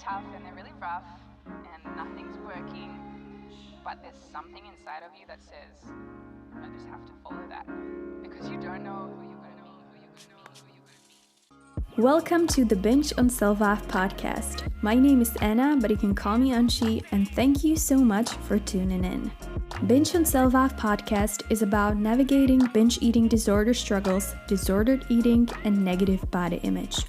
tough and they're really rough and nothing's working, but there's something inside of you that says, I just have to follow that because you don't know who you're going to be. Welcome to the Binge on Self-Love podcast. My name is Anna, but you can call me Anci, and thank you so much for tuning in. Binge on Self-Love podcast is about navigating binge eating disorder struggles, disordered eating, and negative body image.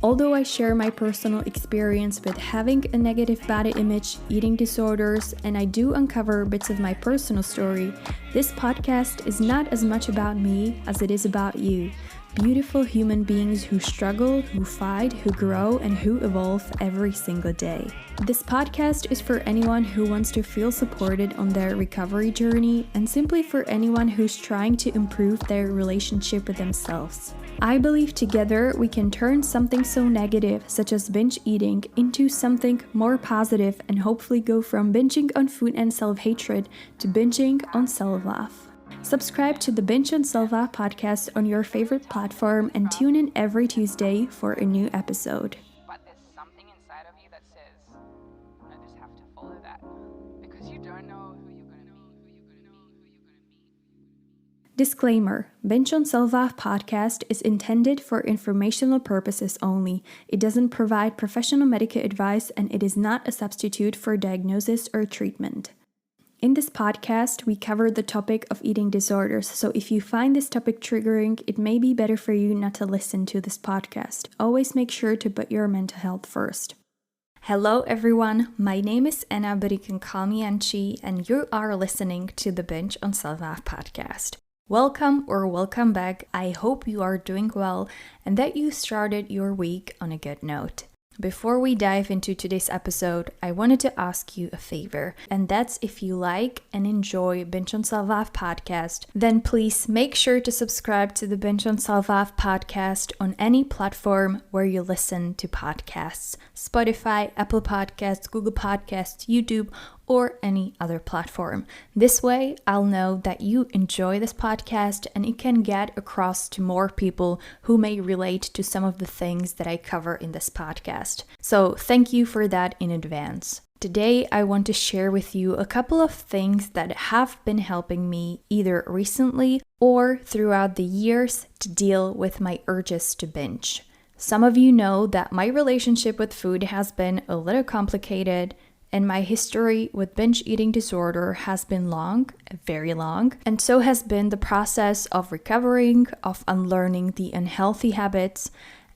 Although I share my personal experience with having a negative body image, eating disorders, and I do uncover bits of my personal story, this podcast is not as much about me as it is about you. Beautiful human beings who struggle, who fight, who grow, and who evolve every single day. This podcast is for anyone who wants to feel supported on their recovery journey and simply for anyone who's trying to improve their relationship with themselves. I believe together we can turn something so negative, such as binge eating, into something more positive and hopefully go from binging on food and self-hatred to binging on self-love. Subscribe to the Binge on Self-Love podcast on your favorite platform and tune in every Tuesday for a new episode. But there's something inside of you that says, I just have to follow that because you don't know who you're going to be. Disclaimer: Binge on Self-Love podcast is intended for informational purposes only. It doesn't provide professional medical advice and it is not a substitute for diagnosis or treatment. In this podcast, we cover the topic of eating disorders, so if you find this topic triggering, it may be better for you not to listen to this podcast. Always make sure to put your mental health first. Hello everyone, my name is Anna, but you can call me Anci, and you are listening to the Binge on Self-Love podcast. Welcome or welcome back. I hope you are doing well and that you started your week on a good note. Before we dive into today's episode, I wanted to ask you a favor, and that's if you like and enjoy Binge on Self-Love podcast, then please make sure to subscribe to the Binge on Self-Love podcast on any platform where you listen to podcasts: Spotify, Apple Podcasts, Google Podcasts, YouTube, or any other platform. This way, I'll know that you enjoy this podcast and it can get across to more people who may relate to some of the things that I cover in this podcast. So thank you for that in advance. Today, I want to share with you a couple of things that have been helping me either recently or throughout the years to deal with my urges to binge. Some of you know that my relationship with food has been a little complicated, and my history with binge eating disorder has been long, very long, and so has been the process of recovering, of unlearning the unhealthy habits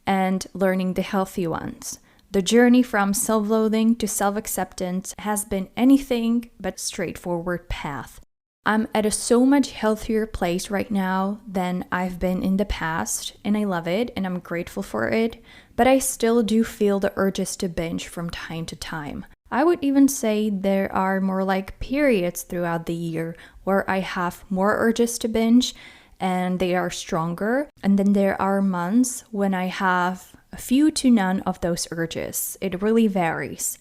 and learning the healthy ones. The journey from self-loathing to self-acceptance has been anything but straightforward path. I'm at a so much healthier place right now than I've been in the past, and I love it and I'm grateful for it, but I still do feel the urges to binge from time to time. I would even say there are more like periods throughout the year where I have more urges to binge and they are stronger. And then there are months when I have a few to none of those urges. It really varies.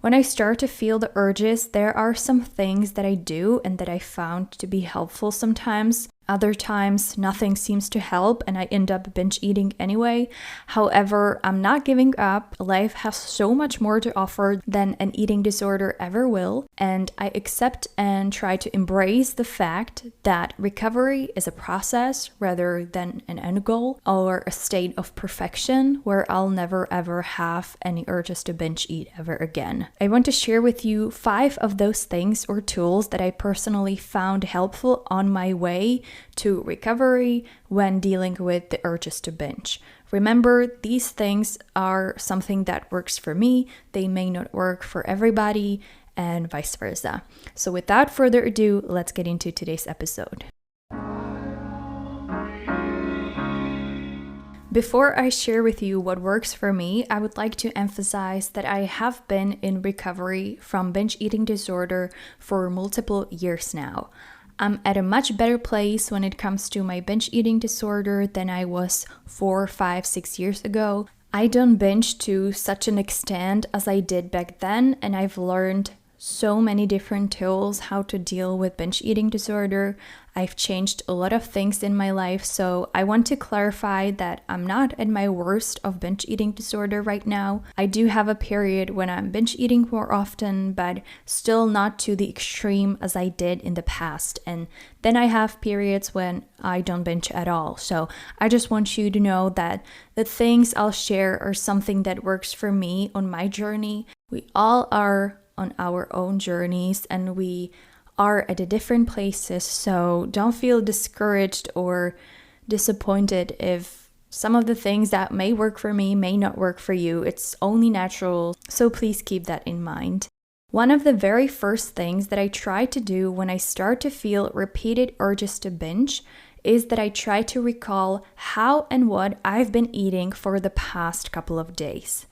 When I start to feel the urges, there are some things that I do and that I found to be helpful sometimes. Other times, nothing seems to help and I end up binge eating anyway. However, I'm not giving up. Life has so much more to offer than an eating disorder ever will. And I accept and try to embrace the fact that recovery is a process rather than an end goal or a state of perfection where I'll never ever have any urges to binge eat ever again. I want to share with you 5 of those things or tools that I personally found helpful on my way to recovery when dealing with the urges to binge. Remember, these things are something that works for me. They may not work for everybody and vice versa. So without further ado, let's get into today's episode. Before I share with you what works for me, I would like to emphasize that I have been in recovery from binge eating disorder for multiple years now. I'm at a much better place when it comes to my binge eating disorder than I was 4, 5, 6 years ago. I don't binge to such an extent as I did back then, and I've learned so many different tools how to deal with binge eating disorder. I've changed a lot of things in my life, so I want to clarify that I'm not at my worst of binge eating disorder right now. I do have a period when I'm binge eating more often, but still not to the extreme as I did in the past. And then I have periods when I don't binge at all. So I just want you to know that the things I'll share are something that works for me on my journey. We all are on our own journeys, and we are at different places, so don't feel discouraged or disappointed if some of the things that may work for me may not work for you. It's only natural, so please keep that in mind. One of the very first things that I try to do when I start to feel repeated urges to binge is that I try to recall how and what I've been eating for the past couple of days.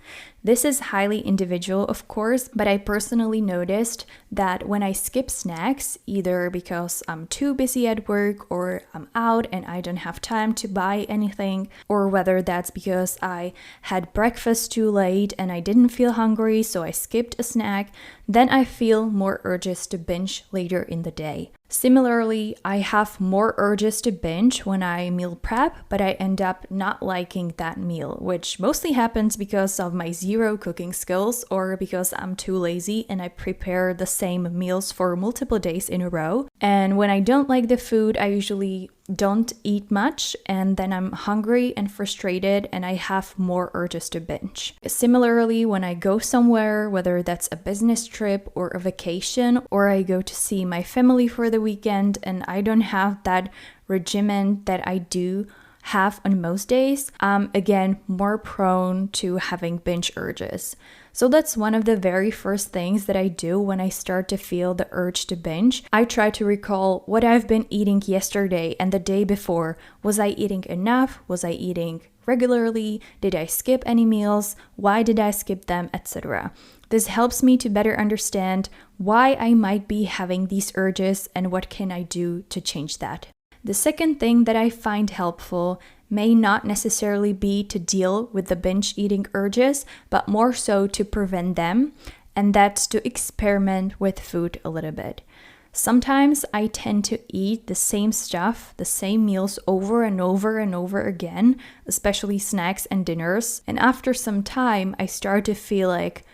This is highly individual, of course, but I personally noticed that when I skip snacks, either because I'm too busy at work or I'm out and I don't have time to buy anything, or whether that's because I had breakfast too late and I didn't feel hungry, so I skipped a snack, then I feel more urges to binge later in the day. Similarly, I have more urges to binge when I meal prep, but I end up not liking that meal, which mostly happens because of my zero cooking skills or because I'm too lazy and I prepare the same meals for multiple days in a row. And when I don't like the food, I usually don't eat much, and then I'm hungry and frustrated and I have more urges to binge. Similarly, when I go somewhere, whether that's a business trip or a vacation, or I go to see my family for the weekend and I don't have that regimen that I do have on most days, I'm again more prone to having binge urges. So that's one of the very first things that I do when I start to feel the urge to binge. I try to recall what I've been eating yesterday and the day before. Was I eating enough? Was I eating regularly? Did I skip any meals? Why did I skip them? Etc. This helps me to better understand why I might be having these urges and what can I do to change that. The second thing that I find helpful may not necessarily be to deal with the binge eating urges, but more so to prevent them, and that's to experiment with food a little bit. Sometimes I tend to eat the same stuff, the same meals over and over and over again, especially snacks and dinners, and after some time I start to feel like,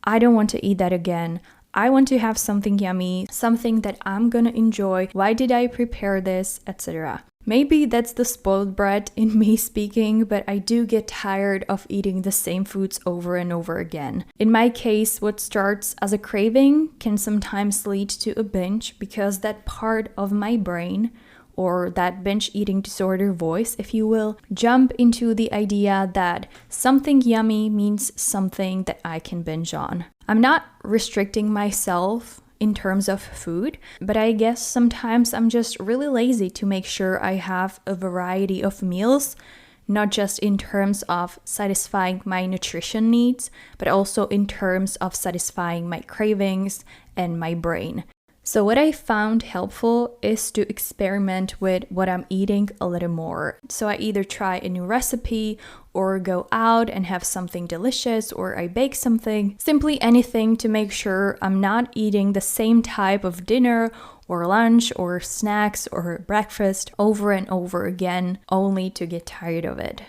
I don't want to eat that again. I want to have something yummy, something that I'm gonna enjoy. Why did I prepare this, etc. Maybe that's the spoiled brat in me speaking, but I do get tired of eating the same foods over and over again. In my case, what starts as a craving can sometimes lead to a binge because that part of my brain, or that binge eating disorder voice, if you will, jump into the idea that something yummy means something that I can binge on. I'm not restricting myself in terms of food, but I guess sometimes I'm just really lazy to make sure I have a variety of meals, not just in terms of satisfying my nutrition needs, but also in terms of satisfying my cravings and my brain. So what I found helpful is to experiment with what I'm eating a little more. So I either try a new recipe or go out and have something delicious, or I bake something, simply anything to make sure I'm not eating the same type of dinner or lunch or snacks or breakfast over and over again, only to get tired of it.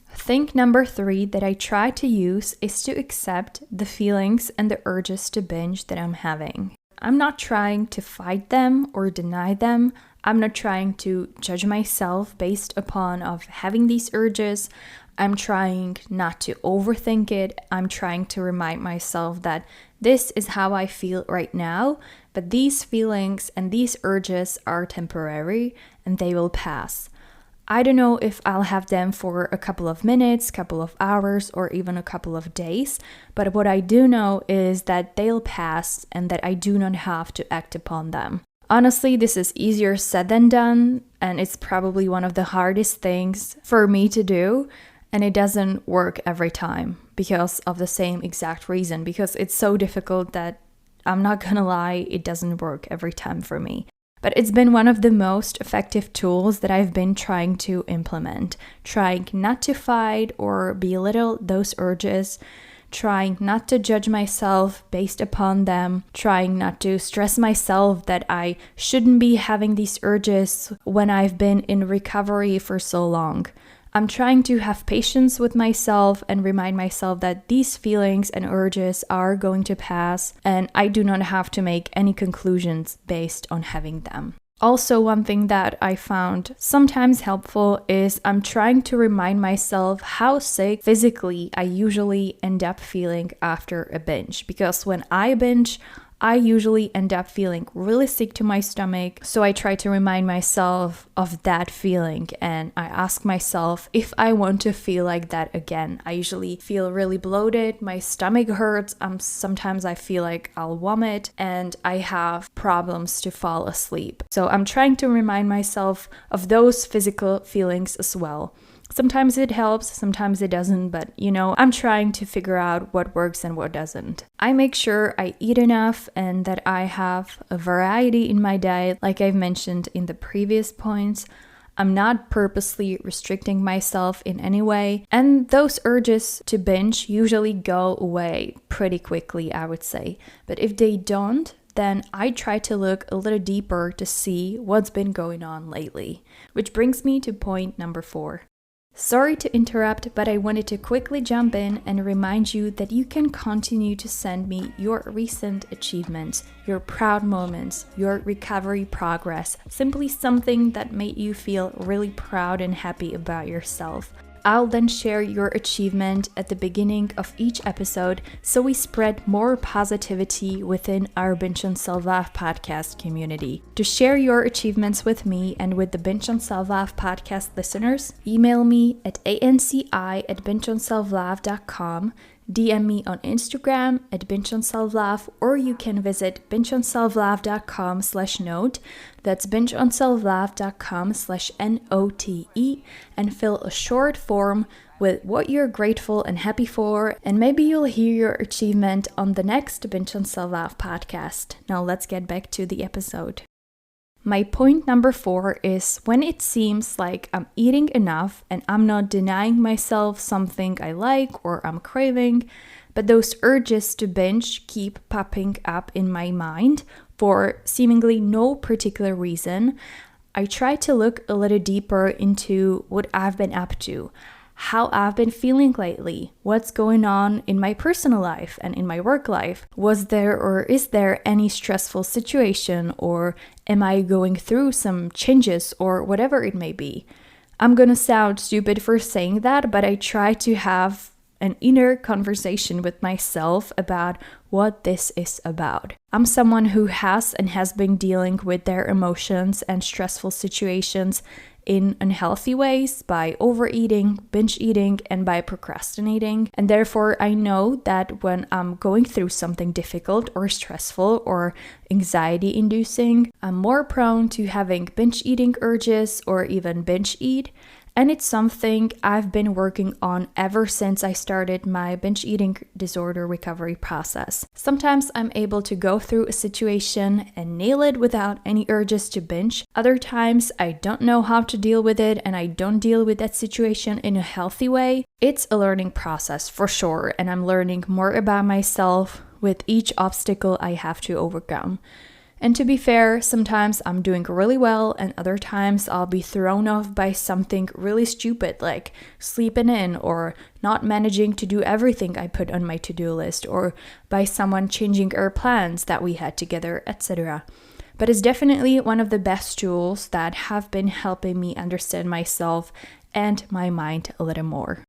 Think number 3 that I try to use is to accept the feelings and the urges to binge that I'm having. I'm not trying to fight them or deny them. I'm not trying to judge myself based upon of having these urges. I'm trying not to overthink it. I'm trying to remind myself that this is how I feel right now, but these feelings and these urges are temporary and they will pass. I don't know if I'll have them for a couple of minutes, couple of hours, or even a couple of days, but what I do know is that they'll pass and that I do not have to act upon them. Honestly, this is easier said than done, and it's probably one of the hardest things for me to do, and it doesn't work every time because of the same exact reason, because it's so difficult that I'm not gonna lie, it doesn't work every time for me. But it's been one of the most effective tools that I've been trying to implement, trying not to fight or belittle those urges, trying not to judge myself based upon them, trying not to stress myself that I shouldn't be having these urges when I've been in recovery for so long. I'm trying to have patience with myself and remind myself that these feelings and urges are going to pass, and I do not have to make any conclusions based on having them. Also, one thing that I found sometimes helpful is I'm trying to remind myself how sick physically I usually end up feeling after a binge. Because when I binge, I usually end up feeling really sick to my stomach. So I try to remind myself of that feeling, and I ask myself if I want to feel like that again. I usually feel really bloated, my stomach hurts, sometimes I feel like I'll vomit, and I have problems to fall asleep. So I'm trying to remind myself of those physical feelings as well. Sometimes it helps, sometimes it doesn't, but I'm trying to figure out what works and what doesn't. I make sure I eat enough and that I have a variety in my diet, like I've mentioned in the previous points. I'm not purposely restricting myself in any way, and those urges to binge usually go away pretty quickly, I would say. But if they don't, then I try to look a little deeper to see what's been going on lately. Which brings me to point number 4. Sorry to interrupt, but I wanted to quickly jump in and remind you that you can continue to send me your recent achievements, your proud moments, your recovery progress, simply something that made you feel really proud and happy about yourself. I'll then share your achievement at the beginning of each episode so we spread more positivity within our Binge on Self-Love podcast community. To share your achievements with me and with the Binge on Self-Love podcast listeners, email me at anci@bingeonselflove.com, DM me on Instagram at bingeonselflove, or you can visit bingeonselflove.com/note. That's bingeonselflove.com/NOTE, and fill a short form with what you're grateful and happy for, and maybe you'll hear your achievement on the next Binge on Self-Love podcast. Now let's get back to the episode. My point number 4 is when it seems like I'm eating enough and I'm not denying myself something I like or I'm craving, but those urges to binge keep popping up in my mind for seemingly no particular reason, I try to look a little deeper into what I've been up to, how I've been feeling lately, what's going on in my personal life and in my work life. Was there or is there any stressful situation, or am I going through some changes, or whatever it may be? I'm gonna sound stupid for saying that, but I try to have an inner conversation with myself about what this is about. I'm someone who has been dealing with their emotions and stressful situations in unhealthy ways by overeating, binge eating, and by procrastinating. And therefore, I know that when I'm going through something difficult or stressful or anxiety inducing, I'm more prone to having binge eating urges or even binge eat. And it's something I've been working on ever since I started my binge eating disorder recovery process. Sometimes I'm able to go through a situation and nail it without any urges to binge. Other times I don't know how to deal with it and I don't deal with that situation in a healthy way. It's a learning process for sure, and I'm learning more about myself with each obstacle I have to overcome. And to be fair, sometimes I'm doing really well, and other times I'll be thrown off by something really stupid like sleeping in or not managing to do everything I put on my to-do list, or by someone changing our plans that we had together, etc. But it's definitely one of the best tools that have been helping me understand myself and my mind a little more.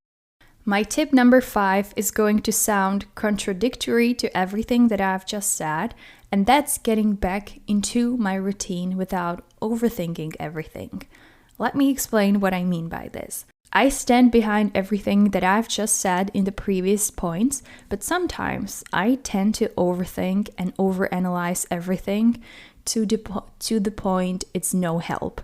My tip number 5 is going to sound contradictory to everything that I've just said, and that's getting back into my routine without overthinking everything. Let me explain what I mean by this. I stand behind everything that I've just said in the previous points, but sometimes I tend to overthink and overanalyze everything to the point it's no help.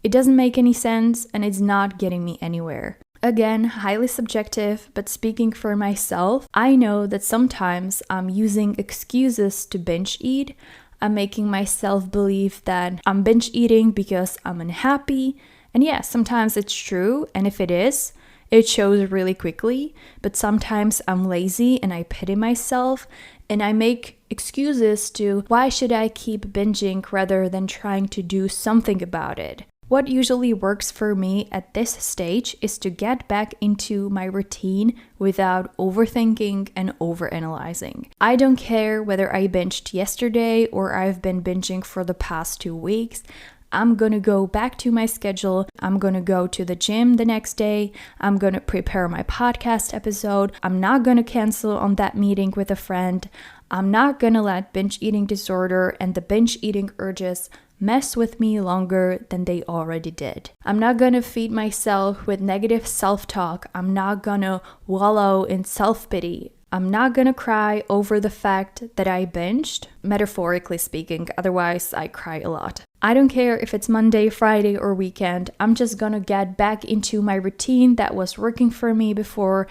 It doesn't make any sense and it's not getting me anywhere. Again, highly subjective, but speaking for myself, I know that sometimes I'm using excuses to binge eat. I'm making myself believe that I'm binge eating because I'm unhappy. And yeah, sometimes it's true, and if it is, it shows really quickly, but sometimes I'm lazy and I pity myself and I make excuses to why should I keep binging rather than trying to do something about it. What usually works for me at this stage is to get back into my routine without overthinking and overanalyzing. I don't care whether I binged yesterday or I've been binging for the past 2 weeks. I'm gonna go back to my schedule. I'm gonna go to the gym the next day. I'm gonna prepare my podcast episode. I'm not gonna cancel on that meeting with a friend. I'm not gonna let binge eating disorder and the binge eating urges mess with me longer than they already did. I'm not gonna feed myself with negative self-talk. I'm not gonna wallow in self-pity. I'm not gonna cry over the fact that I binged, metaphorically speaking, otherwise I cry a lot. I don't care if it's Monday, Friday, or weekend. I'm just gonna get back into my routine that was working for me before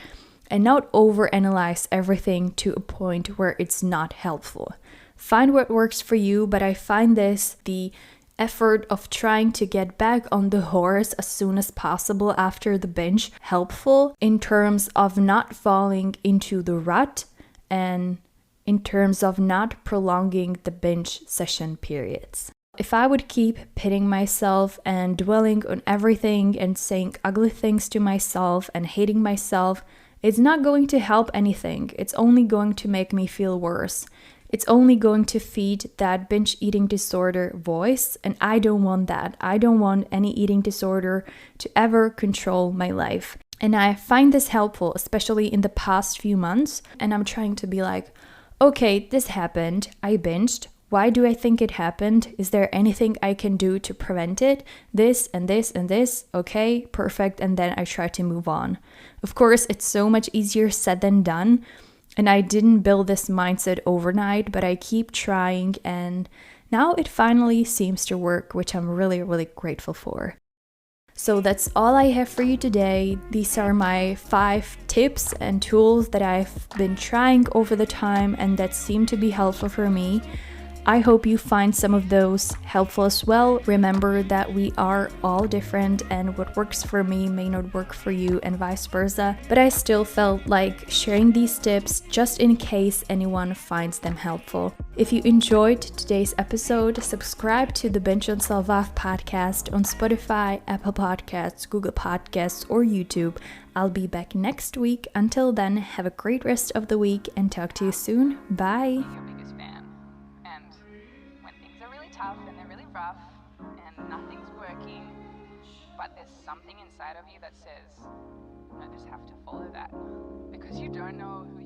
and not overanalyze everything to a point where it's not helpful. Find what works for you, but I find the effort of trying to get back on the horse as soon as possible after the binge helpful in terms of not falling into the rut and in terms of not prolonging the binge session periods. If I would keep pitting myself and dwelling on everything and saying ugly things to myself and hating myself, it's not going to help anything. It's only going to make me feel worse. It's only going to feed that binge eating disorder voice, and I don't want that. I don't want any eating disorder to ever control my life. And I find this helpful, especially in the past few months, and I'm trying to be like, okay, this happened, I binged. Why do I think it happened? Is there anything I can do to prevent it? This and this and this. Okay, perfect. And then I try to move on. Of course, it's so much easier said than done. And I didn't build this mindset overnight, but I keep trying. And now it finally seems to work, which I'm really, really grateful for. So that's all I have for you today. These are my 5 tips and tools that I've been trying over the time and that seem to be helpful for me. I hope you find some of those helpful as well. Remember that we are all different and what works for me may not work for you and vice versa, but I still felt like sharing these tips just in case anyone finds them helpful. If you enjoyed today's episode, subscribe to the Binge on Self-Love podcast on Spotify, Apple Podcasts, Google Podcasts, or YouTube. I'll be back next week. Until then, have a great rest of the week and talk to you soon. Bye. Tough and they're really rough and nothing's working, but there's something inside of you that says, I just have to follow that because you don't know who